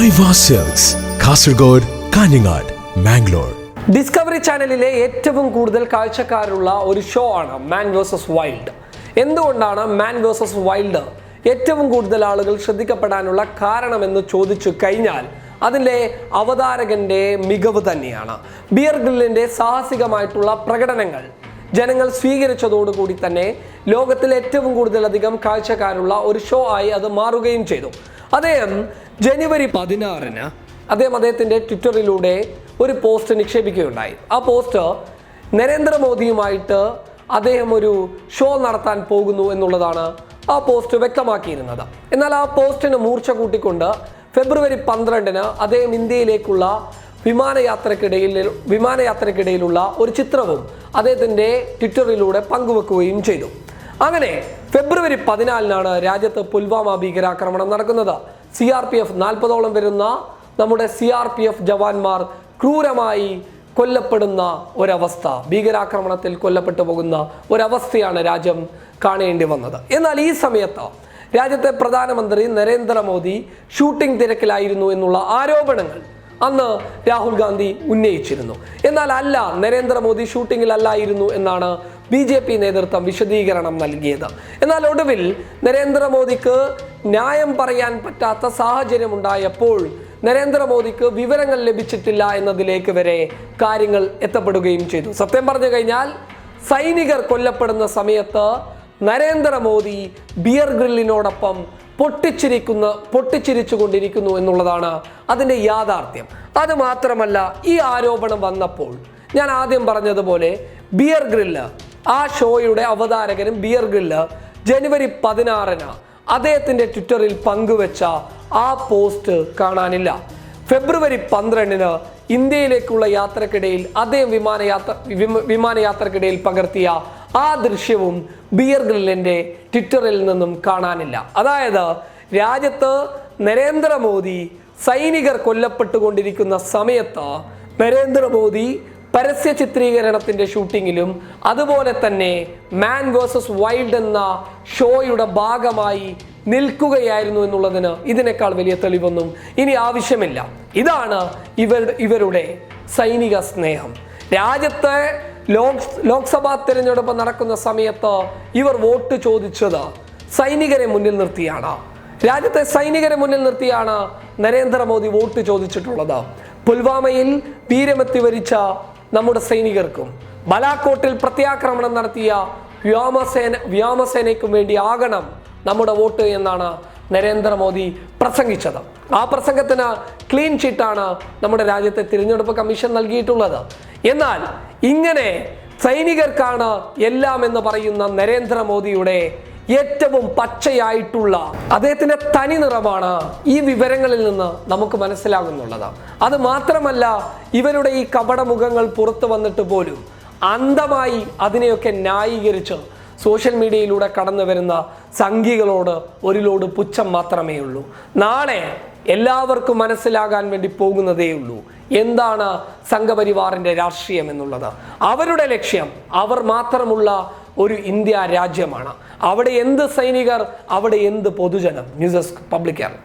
ഐവ silks, Kasaragod, Kanhangad, Mangalore. Discovery ചാനലിലെ ഏറ്റവും കൂടുതൽ കാഴ്ചക്കാരുള്ള ഒരു ഷോ ആണ് മാൻ വേഴ്സസ് വൈൽഡ്. എന്തുകൊണ്ടാണ് മാൻ വേഴ്സസ് വൈൽഡ് ഏറ്റവും കൂടുതൽ ആളുകൾ ശ്രദ്ധിക്കപ്പെടാനുള്ള കാരണമെന്ന് ചോദിച്ചു കഴിഞ്ഞാൽ അതിലെ അവതാരകന്റെ മികവ് തന്നെയാണ്. ബിയർ ഗ്രില്ലിന്റെ സാഹസികമായിട്ടുള്ള പ്രകടനങ്ങൾ ജനങ്ങൾ സ്വീകരിച്ചതോടുകൂടി തന്നെ ലോകത്തിൽ ഏറ്റവും കൂടുതലധികം കാഴ്ചക്കാരുള്ള ഒരു ഷോ ആയി അത് മാറുകയും ചെയ്തു. അദ്ദേഹം ജനുവരി 16-ന് അദ്ദേഹത്തിൻ്റെ ട്വിറ്ററിലൂടെ ഒരു പോസ്റ്റ് നിക്ഷേപിക്കുകയുണ്ടായി. ആ പോസ്റ്റ് നരേന്ദ്രമോദിയുമായിട്ട് അദ്ദേഹം ഒരു ഷോ നടത്താൻ പോകുന്നു എന്നുള്ളതാണ് ആ പോസ്റ്റ് വ്യക്തമാക്കിയിരുന്നത്. എന്നാൽ ആ പോസ്റ്റിന് മൂർച്ച കൂട്ടിക്കൊണ്ട് ഫെബ്രുവരി 12-ന് അദ്ദേഹം ഇന്ത്യയിലേക്കുള്ള വിമാനയാത്രക്കിടയിലുള്ള ഒരു ചിത്രവും അദ്ദേഹത്തിൻ്റെ ട്വിറ്ററിലൂടെ പങ്കുവെക്കുകയും ചെയ്തു. അങ്ങനെ ഫെബ്രുവരി 14-നാണ് രാജ്യത്ത് പുൽവാമ ഭീകരാക്രമണം നടക്കുന്നത്. CRPF 40ഓളം വരുന്ന നമ്മുടെ CRPF ജവാന്മാർ ക്രൂരമായി കൊല്ലപ്പെടുന്ന ഒരവസ്ഥ, ഭീകരാക്രമണത്തിൽ കൊല്ലപ്പെട്ടു പോകുന്ന ഒരവസ്ഥയാണ് രാജ്യം കാണേണ്ടി വന്നത്. എന്നാൽ ഈ സമയത്ത് രാജ്യത്തെ പ്രധാനമന്ത്രി നരേന്ദ്രമോദി ഷൂട്ടിംഗ് തിരക്കിലായിരുന്നു എന്നുള്ള ആരോപണങ്ങൾ അന്ന് രാഹുൽ ഗാന്ധി ഉന്നയിച്ചിരുന്നു. എന്നാൽ അല്ല, നരേന്ദ്രമോദി ഷൂട്ടിങ്ങിലല്ലായിരുന്നു എന്നാണ് BJP നേതൃത്വം വിശദീകരണം നൽകിയത്. എന്നാൽ ഒടുവിൽ നരേന്ദ്രമോദിക്ക് ന്യായം പറയാൻ പറ്റാത്ത സാഹചര്യം ഉണ്ടായപ്പോൾ നരേന്ദ്രമോദിക്ക് വിവരങ്ങൾ ലഭിച്ചിട്ടില്ല എന്നതിലേക്ക് വരെ കാര്യങ്ങൾ എത്തപ്പെടുകയും ചെയ്തു. സത്യം പറഞ്ഞു കഴിഞ്ഞാൽ സൈനികർ കൊല്ലപ്പെടുന്ന സമയത്ത് നരേന്ദ്രമോദി ബിയർ ഗ്രില്ലിനോടൊപ്പം പൊട്ടിച്ചിരിച്ചുകൊണ്ടിരിക്കുന്നു എന്നുള്ളതാണ് അതിൻ്റെ യാഥാർത്ഥ്യം. അത് മാത്രമല്ല, ഈ ആരോപണം വന്നപ്പോൾ ഞാൻ ആദ്യം പറഞ്ഞതുപോലെ ബിയർ ഗ്രില്ല്, ആ ഷോയുടെ അവതാരകനും ബിയർ ഗ്രില്ല് ജനുവരി 16-ന് അദ്ദേഹത്തിൻ്റെ ട്വിറ്ററിൽ പങ്കുവെച്ച ആ പോസ്റ്റ് കാണാനില്ല. ഫെബ്രുവരി 12-ന് ഇന്ത്യയിലേക്കുള്ള യാത്രക്കിടയിൽ അദ്ദേഹം വിമാനയാത്രക്കിടയിൽ പകർത്തിയ ആ ദൃശ്യവും ബിയർ ഗ്രില്ലിൻ്റെ ട്വിറ്ററിൽ നിന്നും കാണാനില്ല. അതായത് രാജ്യത്ത് നരേന്ദ്രമോദി സൈനികർ കൊല്ലപ്പെട്ടുകൊണ്ടിരിക്കുന്ന സമയത്ത് നരേന്ദ്രമോദി പരസ്യ ചിത്രീകരണത്തിൻ്റെ ഷൂട്ടിങ്ങിലും അതുപോലെ തന്നെ മാൻ വേഴ്സസ് വൈൽഡ് എന്ന ഷോയുടെ ഭാഗമായി നിൽക്കുകയായിരുന്നു എന്നുള്ളതിന് ഇതിനേക്കാൾ വലിയ തെളിവൊന്നും ഇനി ആവശ്യമില്ല. ഇതാണ് ഇവരുടെ സൈനിക സ്നേഹം. രാജ്യത്തെ ലോക്സഭാ തെരഞ്ഞെടുപ്പ് നടക്കുന്ന സമയത്ത് ഇവർ വോട്ട് ചോദിച്ചത് സൈനികരെ മുന്നിൽ നിർത്തിയാണ്. രാജ്യത്തെ സൈനികരെ മുന്നിൽ നിർത്തിയാണ് നരേന്ദ്രമോദി വോട്ട് ചോദിച്ചിട്ടുള്ളത്. പുൽവാമയിൽ വീരമൃത്യു വരിച്ച നമ്മുടെ സൈനികർക്കും ബലാക്കോട്ടിൽ പ്രത്യാക്രമണം നടത്തിയ വ്യോമസേനയ്ക്കും വേണ്ടി ആകണം നമ്മുടെ വോട്ട് എന്നാണ് നരേന്ദ്രമോദി പ്രസംഗിച്ചത്. ആ പ്രസംഗത്തിന് ക്ലീൻ ചീറ്റാണ് നമ്മുടെ രാജ്യത്തെ തിരഞ്ഞെടുപ്പ് കമ്മീഷൻ നൽകിയിട്ടുള്ളത്. എന്നാൽ ഇങ്ങനെ സൈനികർക്കാണ് എല്ലാം എന്ന് പറയുന്ന നരേന്ദ്രമോദിയുടെ ഏറ്റവും പച്ചയായിട്ടുള്ള അദ്ദേഹത്തിൻ്റെ തനി നിറമാണ് ഈ വിവരങ്ങളിൽ നിന്ന് നമുക്ക് മനസ്സിലാകുന്നുള്ളത്. അത് മാത്രമല്ല, ഇവരുടെ ഈ കപടമുഖങ്ങൾ പുറത്തു വന്നിട്ട് പോലും അന്ധമായി അതിനെയൊക്കെ ന്യായീകരിച്ച് സോഷ്യൽ മീഡിയയിലൂടെ കടന്നു വരുന്ന സംഘികളോട് ഒരു ലോഡ് പുച്ഛം മാത്രമേ ഉള്ളൂ. നാളെ എല്ലാവർക്കും മനസ്സിലാകാൻ വേണ്ടി പോകുന്നതേ ഉള്ളൂ എന്താണ് സംഘപരിവാറിൻ്റെ രാഷ്ട്രീയം എന്നുള്ളത്. അവരുടെ ലക്ഷ്യം അവർ മാത്രമുള്ള ഒരു ഇന്ത്യ രാജ്യമാണ്. അവിടെ എന്ത് സൈനികർ, അവിടെ എന്ത് പൊതുജനം. News desk public Kerala.